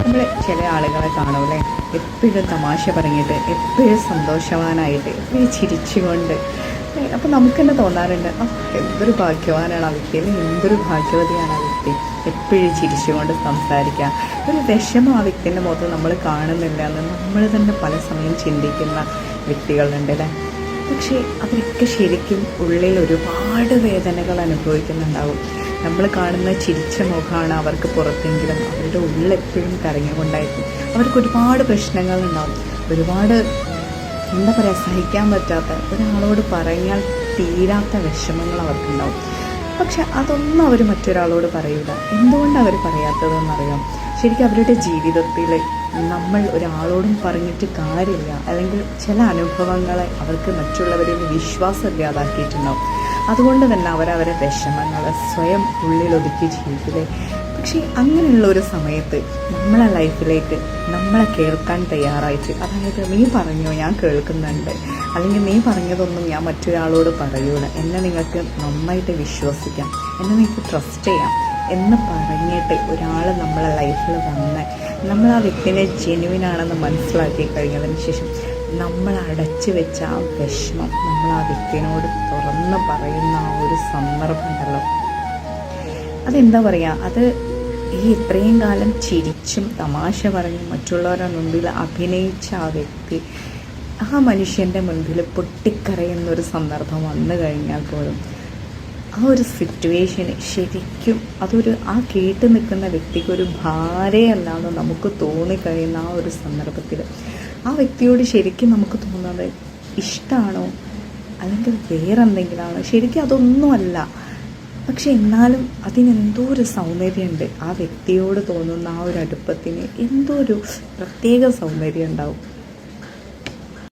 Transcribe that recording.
നമ്മൾ ചില ആളുകളെ കാണൂല്ലേ, എപ്പോഴും തമാശ പറഞ്ഞിട്ട്, എപ്പോഴും സന്തോഷവാനായിട്ട്, എപ്പോഴും ചിരിച്ചുകൊണ്ട്. അപ്പോൾ നമുക്ക് തന്നെ തോന്നാറുണ്ട്, എന്തൊരു ഭാഗ്യവാനാണ് ആ വ്യക്തി, അല്ലെങ്കിൽ എന്തൊരു ഭാഗ്യവതിയാണ് ആ വ്യക്തി, എപ്പോഴും ചിരിച്ചുകൊണ്ട് സംസാരിക്കുക. ഒരു വിഷമം ആ വ്യക്തിൻ്റെ മുഖത്ത് നമ്മൾ കാണുന്നില്ല എന്ന് നമ്മൾ തന്നെ പല സമയം ചിന്തിക്കുന്ന വ്യക്തികളുണ്ട് അല്ലേ. പക്ഷേ അവരൊക്കെ ശരിക്കും ഉള്ളിൽ ഒരുപാട് വേദനകൾ അനുഭവിക്കുന്നുണ്ടാവും. നമ്മൾ കാണുന്ന ചിരിച്ച മുഖമാണ് അവർക്ക് പുറത്തെങ്കിലും അവരുടെ ഉള്ളിലെപ്പോഴും കരഞ്ഞുകൊണ്ടായിരിക്കും. അവർക്ക് ഒരുപാട് പ്രശ്നങ്ങളുണ്ടാവും, ഒരുപാട് എന്താ പറയുക, സഹിക്കാൻ പറ്റാത്ത, ഒരാളോട് പറഞ്ഞാൽ തീരാത്ത വിഷമങ്ങൾ അവർക്കുണ്ടാവും. പക്ഷെ അതൊന്നും അവർ മറ്റൊരാളോട് പറയില്ല. എന്തുകൊണ്ടാണ് അവർ പറയാത്തതെന്നറിയാം. ശരിക്കും അവരുടെ ജീവിതത്തിൽ നമ്മൾ ഒരാളോടും പറഞ്ഞിട്ട് കാര്യമില്ല, അല്ലെങ്കിൽ ചില അനുഭവങ്ങളെ അവർക്ക് മറ്റുള്ളവരിൽ വിശ്വാസം ഇല്ലാതാക്കിയിട്ടുണ്ടാവും. അതുകൊണ്ട് തന്നെ അവരവരെ വിഷമങ്ങൾ സ്വയം ഉള്ളിലൊതുക്കി ജീവിക്കില്ലേ. പക്ഷേ അങ്ങനെയുള്ള ഒരു സമയത്ത് നമ്മളെ ലൈഫിലേക്ക് നമ്മളെ കേൾക്കാൻ തയ്യാറായിട്ട്, അതായത് നീ പറഞ്ഞോ ഞാൻ കേൾക്കുന്നുണ്ട്, അല്ലെങ്കിൽ നീ പറഞ്ഞതൊന്നും ഞാൻ മറ്റൊരാളോട് പറയൂല, എന്നെ നിങ്ങൾക്ക് നന്നായിട്ട് വിശ്വസിക്കാം, എന്നെ നിങ്ങൾക്ക് ട്രസ്റ്റ് ചെയ്യാം എന്ന് പറഞ്ഞിട്ട് ഒരാൾ നമ്മളെ ലൈഫിൽ വന്ന് നമ്മൾ ആ വ്യക്തിനെ ജെന്യുവിനാണെന്ന് മനസ്സിലാക്കി കഴിഞ്ഞതിന് ശേഷം നമ്മൾ അടച്ചു വെച്ച ആ വിഷമം നമ്മൾ ആ വ്യക്തിനോട് തുറന്ന് പറയുന്ന ആ ഒരു സന്ദർഭം ഉണ്ടല്ലോ, അതെന്താ പറയുക, അത് ഈ ഇത്രയും കാലം ചിരിച്ചും തമാശ പറഞ്ഞും മറ്റുള്ളവരുടെ മുമ്പിൽ അഭിനയിച്ച ആ വ്യക്തി ആ മനുഷ്യൻ്റെ മുൻപിൽ പൊട്ടിക്കരയുന്നൊരു സന്ദർഭം വന്നു കഴിഞ്ഞാൽ പോലും ആ ഒരു സിറ്റുവേഷന് ശരിക്കും അതൊരു ആ കേട്ട് നിൽക്കുന്ന വ്യക്തിക്ക് ഒരു ഭാരയല്ലാന്ന് നമുക്ക് തോന്നിക്കഴിയുന്ന ആ ഒരു സന്ദർഭത്തിൽ ആ വ്യക്തിയോട് ശരിക്കും നമുക്ക് തോന്നുന്നത് ഇഷ്ടമാണോ അല്ലെങ്കിൽ വേറെന്തെങ്കിലാണോ, ശരിക്കും അതൊന്നുമല്ല. പക്ഷെ എന്നാലും അതിനെന്തോ ഒരു സൗന്ദര്യമുണ്ട്. ആ വ്യക്തിയോട് തോന്നുന്ന ആ ഒരു അടുപ്പത്തിന് എന്തോ ഒരു പ്രത്യേക സൗന്ദര്യം ഉണ്ടാവും.